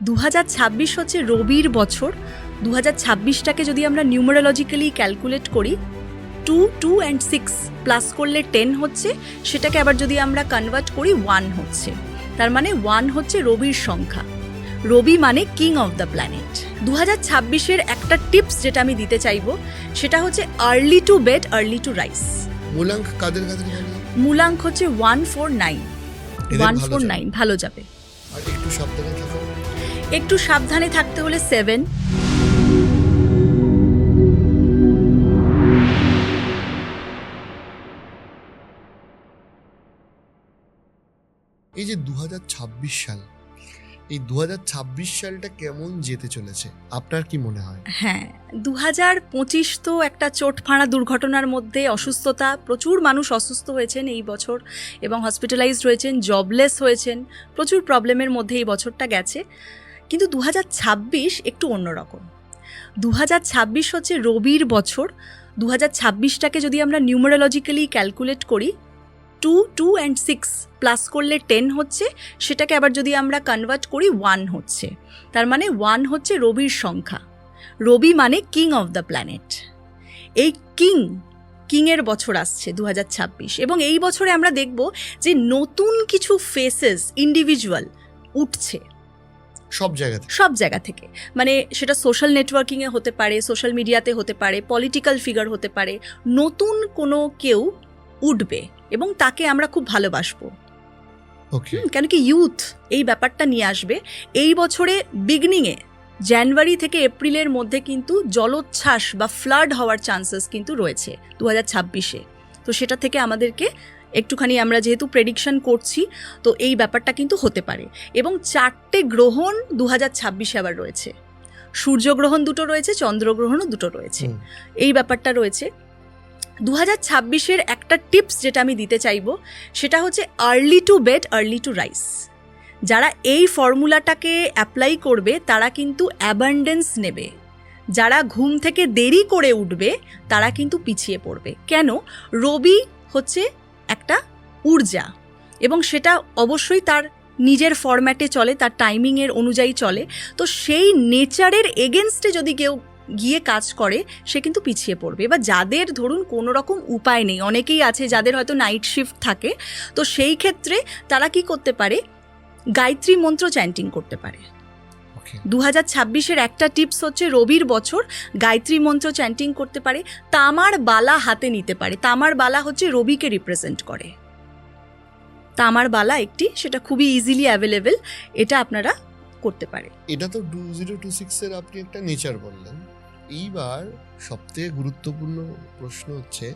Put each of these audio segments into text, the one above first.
2026 হচ্ছে রবির বছর। 2026টাকে যদি আমরা নিউমারোলজিক্যালি ক্যালকুলেট করি, 2, 2 and 6 প্লাস করলে 10 হচ্ছে, সেটাকে আবার যদি আমরা কনভার্ট করি 1 হচ্ছে। তার মানে 1 হচ্ছে রবির সংখ্যা। রবি মানে কিং অফ দ্য প্ল্যানেট। 2026-এর একটা টিপস যেটা আমি দিতে চাইবো সেটা হচ্ছে early to bed, early to rise. মূলাঙ্ক কাদের কাদের ভালো? মূলাঙ্ক হচ্ছে 149। 149 ভালো যাবে। আর একটু সাবধানে থাকো। একটু সাবধানে থাকতে হলে 7। এই যে 2026 সাল, এই 2026 সালটা কেমন যেতে চলেছে আপনার কি মনে হয়? হ্যাঁ, 2025 তো একটা চোটফাঁড়া দুর্ঘটনার মধ্যে, অসুস্থতা, প্রচুর মানুষ অসুস্থ হয়েছেন এই বছর এবং হসপিটালাইজড হয়েছেন, জবলেস হয়েছেন, প্রচুর প্রবলেমের মধ্যে এই বছরটা গেছে। কিন্তু 2026 একটু অন্যরকম। 2026 হচ্ছে রবির বছর। 2026টাকে যদি আমরা নিউমারোলজিক্যালি ক্যালকুলেট করি, 2, 2 and 6 প্লাস করলে 10 হচ্ছে, সেটাকে আবার যদি আমরা কনভার্ট করি 1 হচ্ছে। তার মানে 1 হচ্ছে রবির সংখ্যা। রবি মানে কিং অফ দ্য প্ল্যানেট। এই কিংয়ের বছর আসছে 2026, এবং এই বছরে আমরা দেখব যে নতুন কিছু ফেসেস, ইন্ডিভিজুয়াল উঠছে সব জায়গা থেকে। মানে সেটা সোশ্যাল নেটওয়ার্কিংয়ে হতে পারে, সোশ্যাল মিডিয়াতে হতে পারে, পলিটিক্যাল ফিগার হতে পারে। নতুন কোনো কেউ উঠবে এবং তাকে আমরা খুব ভালোবাসবো। কেন কি ইউথ এই ব্যাপারটা নিয়ে আসবে। এই বছরে বিগনিংয়ে জানুয়ারি থেকে এপ্রিলের মধ্যে কিন্তু জলোচ্ছ্বাস বা ফ্লাড হওয়ার চান্সেস কিন্তু রয়েছে 2026-এ। তো সেটা থেকে আমাদেরকে একটুখানি, আমরা যেহেতু প্রেডিকশন করছি, তো এই ব্যাপারটা কিন্তু হতে পারে। এবং 4টে গ্রহণ 2026-এ আবার রয়েছে। সূর্যগ্রহণ 2টো রয়েছে, চন্দ্রগ্রহণও 2টো রয়েছে। এই ব্যাপারটা রয়েছে। 2026-এর একটা টিপস যেটা আমি দিতে চাইবো সেটা হচ্ছে early to bed, early to rice. যারা এই ফর্মুলাটাকে অ্যাপ্লাই করবে তারা কিন্তু অ্যাবান্ডেন্স নেবে। যারা ঘুম থেকে দেরি করে উঠবে তারা কিন্তু পিছিয়ে পড়বে। কেন? রবি হচ্ছে একটা ঊর্জা এবং সেটা অবশ্যই তার নিজের ফরম্যাটে চলে, তার টাইমিংয়ের অনুযায়ী চলে। তো সেই নেচারের এগেনস্টে যদি কেউ গিয়ে কাজ করে সে কিন্তু পিছিয়ে পড়বে। বা যাদের ধরুন কোনো রকম উপায় নেই, অনেকেই আছে যাদের হয়তো নাইট শিফট থাকে, তো সেই ক্ষেত্রে তারা কি করতে পারে, গায়ত্রী মন্ত্র চ্যান্টিং করতে পারে। 2026-এর একটা টিপস হচ্ছে রবির বছর গায়ত্রী মন্ত্র চ্যান্টিং করতে পারে। তামার বালা হাতে নিতে পারে। তামার বালা হচ্ছে রবিকে রিপ্রেজেন্ট করে। তামার বালা একটি, সেটা খুবই ইজিলি অ্যাভেলেবেল, এটা আপনারা করতে পারে। এটা তো 2026-এর আপনি একটা নেচার বললেন। এইবার সবথেকে গুরুত্বপূর্ণ প্রশ্ন হচ্ছে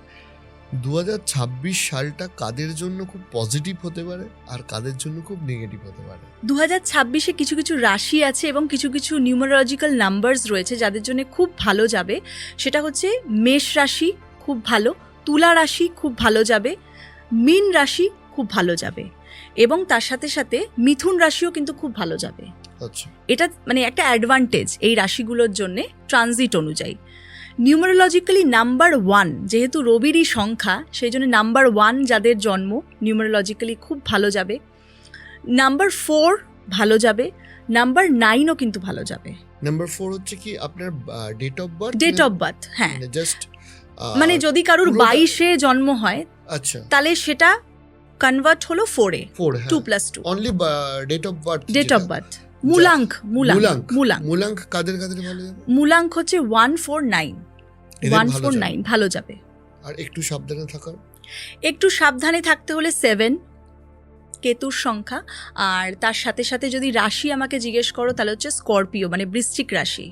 2026 সালটা কাদের জন্য খুব পজিটিভ হতে পারে আর কাদের জন্য খুব নেগেটিভ হতে পারে? 2026-এ কিছু কিছু রাশি আছে এবং কিছু কিছু নিউমারোলজিক্যাল নাম্বারস রয়েছে যাদের জন্য খুব ভালো যাবে। সেটা হচ্ছে মেষ রাশি খুব ভালো, তুলা রাশি খুব ভালো যাবে, মীন রাশি খুব ভালো যাবে, এবং তার সাথে সাথে মিথুন রাশিও কিন্তু খুব ভালো যাবে। আচ্ছা, এটা মানে একটা অ্যাডভান্টেজ এই রাশিগুলোর জন্যে ট্রানজিট অনুযায়ী। নিউমারোলজিক্যালি নাম্বার 1 যেহেতু রবিরই সংখ্যা, সেই জন্য নাম্বার 1 যাদের জন্ম নিউমারোলজিক্যালি খুব ভালো যাবে। নাম্বার 4 ভালো যাবে, নাম্বার 9ও কিন্তু ভালো যাবে। নাম্বার 4 হচ্ছে কি আপনার date of birth? Date of birth, হ্যাঁ। জাস্ট মানে যদি কারুর 22-এ জন্ম হয়, আচ্ছা, তাহলে সেটা কনভার্ট হলো 4-এ, 2 + 2 only date of birth. Date of birth. মূলাঙ্ক কাদের কাদের ভালো যাবে? মূলাঙ্ক হচ্ছে 149। 149 ভালো যাবে। আর একটু সাবধানে থাকার? একটু সাবধানে থাকতে হলে 7 কেতুর সংখ্যা। আর তার সাথে সাথে যদি রাশি আমাকে জিজ্ঞেস করো তাহলে হচ্ছে স্করপিও, মানে বৃশ্চিক রাশি।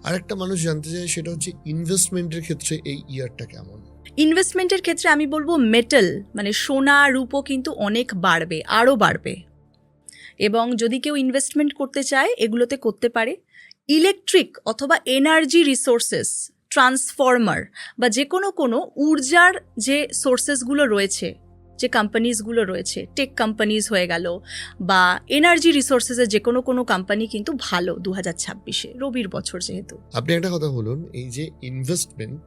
আরেকটা মানুষ জানতে চায় সেটা হচ্ছে ইনভেস্টমেন্টের ক্ষেত্রে এই ইয়ারটা কেমন? ইনভেস্টমেন্টের ক্ষেত্রে আমি বলবো মেটাল, মানে সোনা রূপও কিন্তু অনেক বাড়বে, আরও বাড়বে। এবং যদি কেউ ইনভেস্টমেন্ট করতে চায় এগুলোতে করতে পারে। ইলেকট্রিক অথবা এনার্জি রিসোর্সেস, ট্রান্সফর্মার বা যে কোনো ঊর্জার যে সোর্সেসগুলো রয়েছে, যে কোম্পানিজগুলো রয়েছে, টেক কোম্পানিজ হয়ে গেল বা এনার্জি রিসোর্সেসের যে কোনো কোম্পানি কিন্তু ভালো 2026-এ, রবির বছর যেহেতু। আপনি একটা কথা বলুন, এই যে ইনভেস্টমেন্ট,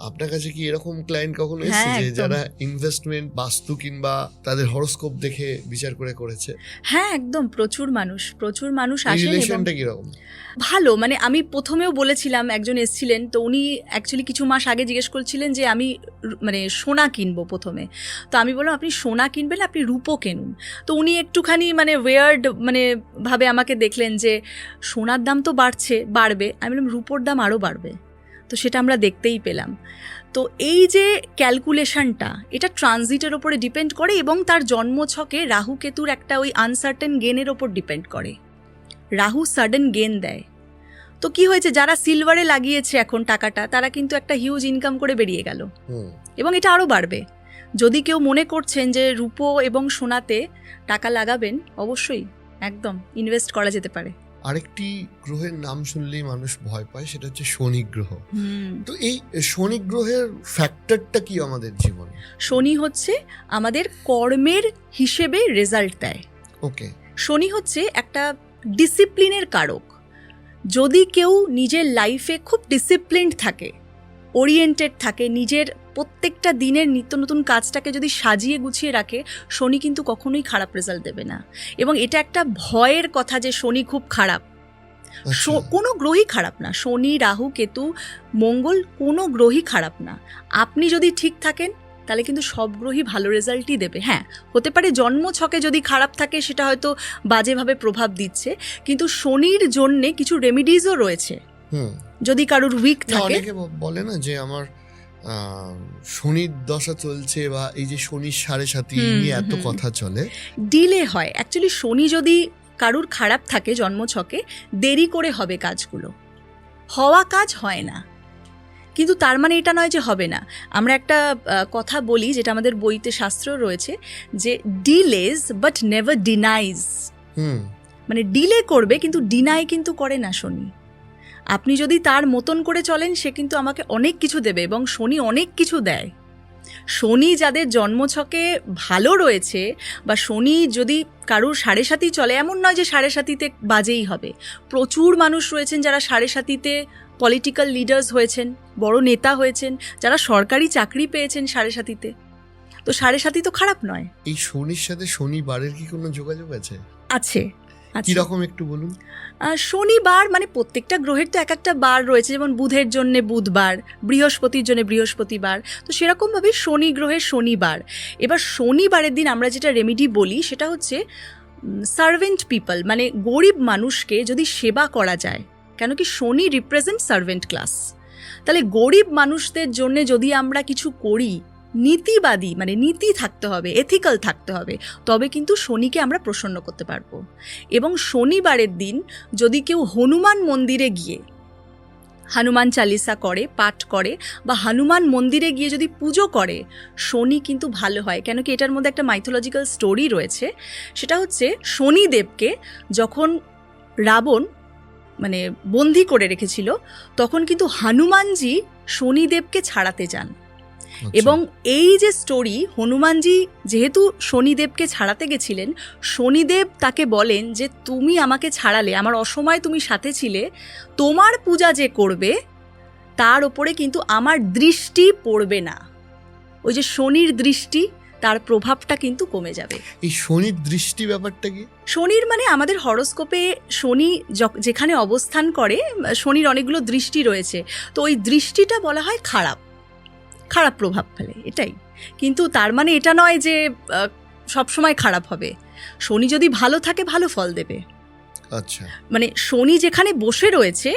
আপনার কাছে কি এরকম ক্লায়েন্ট কখনো এসেছে হ্যাঁ, যে একদম। যারা ইনভেস্টমেন্ট বাস্তু কিংবা তাদের হরোস্কোপ দেখে বিচার করে করেছে? হ্যাঁ, একদম প্রচুর মানুষ এই আসেন এবং রিলেশনটা কিরকম? ভালো, মানে আমি প্রথমেও বলেছিলাম, একজন এসেছিলেন, তো উনি অ্যাকচুয়ালি কিছু মাস আগে জিজ্ঞেস করছিলেন যে আমি মানে সোনা কিনবো প্রথমে। তো আমি বললাম আপনি সোনা কিনবেন, আপনি রূপো কিনুন। তো উনি একটুখানি মানে ওয়ার্ড মানে ভাবে আমাকে দেখলেন যে সোনার দাম তো বাড়বে, আমি বললাম রূপোর দাম আরও বাড়বে। তো সেটা আমরা দেখতেই পেলাম। তো এই যে ক্যালকুলেশনটা, এটা ট্রানজিটের ওপরে ডিপেন্ড করে এবং তার জন্মছকে রাহু কেতুর একটা ওই আনসার্টেন গেনের ওপর ডিপেন্ড করে। রাহু সাডেন গেন দেয়। তো কি হয়েছে, যারা সিলভারে লাগিয়েছে এখন টাকাটা, তারা কিন্তু একটা হিউজ ইনকাম করে বেরিয়ে গেল এবং এটা আরও বাড়বে। যদি কেউ মনে করছেন যে রূপো এবং সোনাতে টাকা লাগাবেন, অবশ্যই একদম ইনভেস্ট করা যেতে পারে। আরেকটি গ্রহের নাম শুনলেই মানুষ ভয় পায়, সেটা হচ্ছে শনি গ্রহ। তো এই শনি গ্রহের ফ্যাক্টরটা কি আমাদের জীবনে? শনি হচ্ছে আমাদের কর্মের হিসেবে রেজাল্ট দেয়। ওকে। শনি হচ্ছে একটা ডিসিপ্লিনের কারক। যদি কেউ নিজের লাইফে খুব ডিসিপ্লিনড থাকে, ওরিয়েন্টেড থাকে, নিজের প্রত্যেকটা দিনের নিত্য নতুন কাজটাকে যদি সাজিয়ে গুছিয়ে রাখে, শনি কিন্তু কখনোই খারাপ রেজাল্ট দেবে না। এবং এটা একটা ভয়ের কথা যে শনি খুব খারাপ। কোনো গ্রহই খারাপ না, শনি, রাহু, কেতু, মঙ্গল, কোনো গ্রহই খারাপ না। আপনি যদি ঠিক থাকেন তাহলে কিন্তু সব গ্রহই ভালো রেজাল্টই দেবে। হ্যাঁ, হতে পারে জন্মছকে যদি খারাপ থাকে সেটা হয়তো বাজেভাবে প্রভাব দিচ্ছে, কিন্তু শনির জন্যে কিছু রেমিডিজও রয়েছে। যদি কারোর উইক থাকে, অনেকে বলে না যে আমার শনির দশা চলছে, বা এই যে শনির 7.5 নিয়ে এত কথা চলে, ডিলে হয়। অ্যাকচুয়ালি শনি যদি কারুর খারাপ থাকে জন্মছকে, দেরি করে হবে কাজগুলো, হওয়া কাজ হয় না। কিন্তু তার মানে এটা নয় যে হবে না। আমরা একটা কথা বলি, যেটা আমাদের বইতে শাস্ত্র রয়েছে, যে ডিলেজ বাট নেভার ডিনাইজ। মানে ডিলে করবে কিন্তু ডিনাই কিন্তু করে না শনি। আপনি যদি তার মতন করে চলেন, সে কিন্তু আমাকে অনেক কিছু দেবে, এবং শনি অনেক কিছু দেয়। শনি যাদের জন্মছকে ভালো রয়েছে, বা শনি যদি কারুর 7.5 চলে, এমন নয় যে 7.5 বাজেই হবে। প্রচুর মানুষ রয়েছেন যারা 7.5 পলিটিক্যাল লিডার্স হয়েছেন, বড় নেতা হয়েছেন, যারা সরকারি চাকরি পেয়েছেন 7.5। তো 7.5 তো খারাপ নয়। এই শনির সাথে শনিবারের কি কোনো যোগাযোগ আছে? আছে। কিরকম একটু বলুন। শনিবার মানে প্রত্যেকটা গ্রহের তো এক একটা বার রয়েছে, যেমন বুধের জন্য বুধবার, বৃহস্পতির জন্য বৃহস্পতিবার। তো সেরকমভাবে শনি গ্রহের শনিবার। এবার শনিবারের দিন আমরা যেটা রেমিডি বলি সেটা হচ্ছে সার্ভেন্ট পিপল, মানে গরিব মানুষকে যদি সেবা করা যায়, কেন কি শনি রিপ্রেজেন্ট সার্ভেন্ট ক্লাস। তাহলে গরিব মানুষদের জন্য যদি আমরা কিছু করি, নীতিবাদী মানে নীতি থাকতে হবে, এথিক্যাল থাকতে হবে, তবে কিন্তু শনিকে আমরা প্রসন্ন করতে পারবো। এবং শনিবারের দিন যদি কেউ হনুমান মন্দিরে গিয়ে হনুমান চালিসা করে, পাঠ করে, বা হনুমান মন্দিরে গিয়ে যদি পুজো করে, শনি কিন্তু ভালো হয়। কেন কি এটার মধ্যে একটা মাইথোলজিক্যাল স্টোরি রয়েছে। সেটা হচ্ছে শনিদেবকে যখন রাবণ মানে বন্দি করে রেখেছিল, তখন কিন্তু হনুমানজি শনিদেবকে ছাড়াতে যান। এবং এই যে স্টোরি, হনুমানজি যেহেতু শনিদেবকে ছাড়াতে গেছিলেন, শনিদেব তাকে বলেন যে তুমি আমাকে ছাড়ালে, আমার অসময়ে তুমি সাথে ছিলে, তোমার পূজা যে করবে তার ওপরে কিন্তু আমার দৃষ্টি পড়বে না। ওই যে শনির দৃষ্টি, তার প্রভাবটা কিন্তু কমে যাবে। এই শনির দৃষ্টি ব্যাপারটা কি? শনির মানে আমাদের হরোস্কোপে শনি যেখানে অবস্থান করে, শনির অনেকগুলো দৃষ্টি রয়েছে। তো ওই দৃষ্টিটা বলা হয় খারাপ প্রভাব ফেলে, এটাই। কিন্তু তার মানে এটা নয় যে সবসময় খারাপ হবে। শনি যদি ভালো থাকে ভালো ফল দেবে। আচ্ছা, মানে শনি যেখানে বসে রয়েছে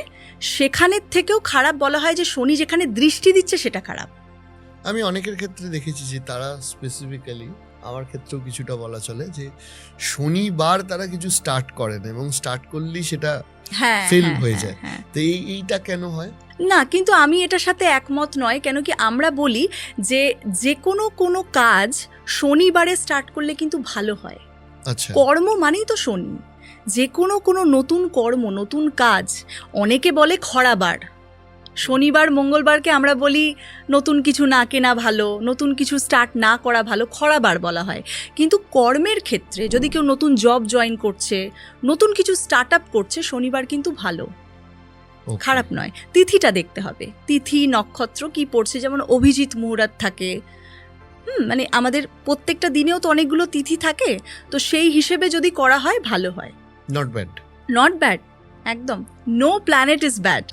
সেখানের থেকেও খারাপ বলা হয় যে শনি যেখানে দৃষ্টি দিচ্ছে সেটা খারাপ। আমি অনেকের ক্ষেত্রে দেখেছি যে তারা স্পেসিফিক্যালি, আমার ক্ষেত্রেও কিছুটা বলা চলে, যে শনিবার তারা কিছু স্টার্ট করেন এবং স্টার্ট করলেই সেটা ফেল হয়ে যায়। তো এইটা কেন হয় না? কিন্তু আমি এটার সাথে একমত নয়। কেন কি আমরা বলি যে কোনো কাজ শনিবারে স্টার্ট করলে কিন্তু ভালো হয়। আচ্ছা, কর্ম মানেই তো শনি। যে কোনো নতুন কর্ম, নতুন কাজ, অনেকে বলে খরাবার। শনিবার মঙ্গলবারকে আমরা বলি নতুন কিছু না কেনা ভালো, নতুন কিছু স্টার্ট না করা ভালো, খরাবার বলা হয়। কিন্তু কর্মের ক্ষেত্রে যদি কেউ নতুন জব জয়েন করছে, নতুন কিছু স্টার্ট আপ করছে, শনিবার কিন্তু ভালো। Okay. খারাপ নয়। তিথিটা দেখতে হবে, তিথি নক্ষত্র কি পড়ছে, যেমন অভিজিৎ মুহূর্ত থাকে, মানে আমাদের প্রত্যেকটা দিনেও তো অনেকগুলো তিথি থাকে, তো সেই হিসেবে যদি করা হয় ভালো হয়। Not bad. নট ব্যাড, একদম নো প্ল্যানেট ইজ ব্যাড।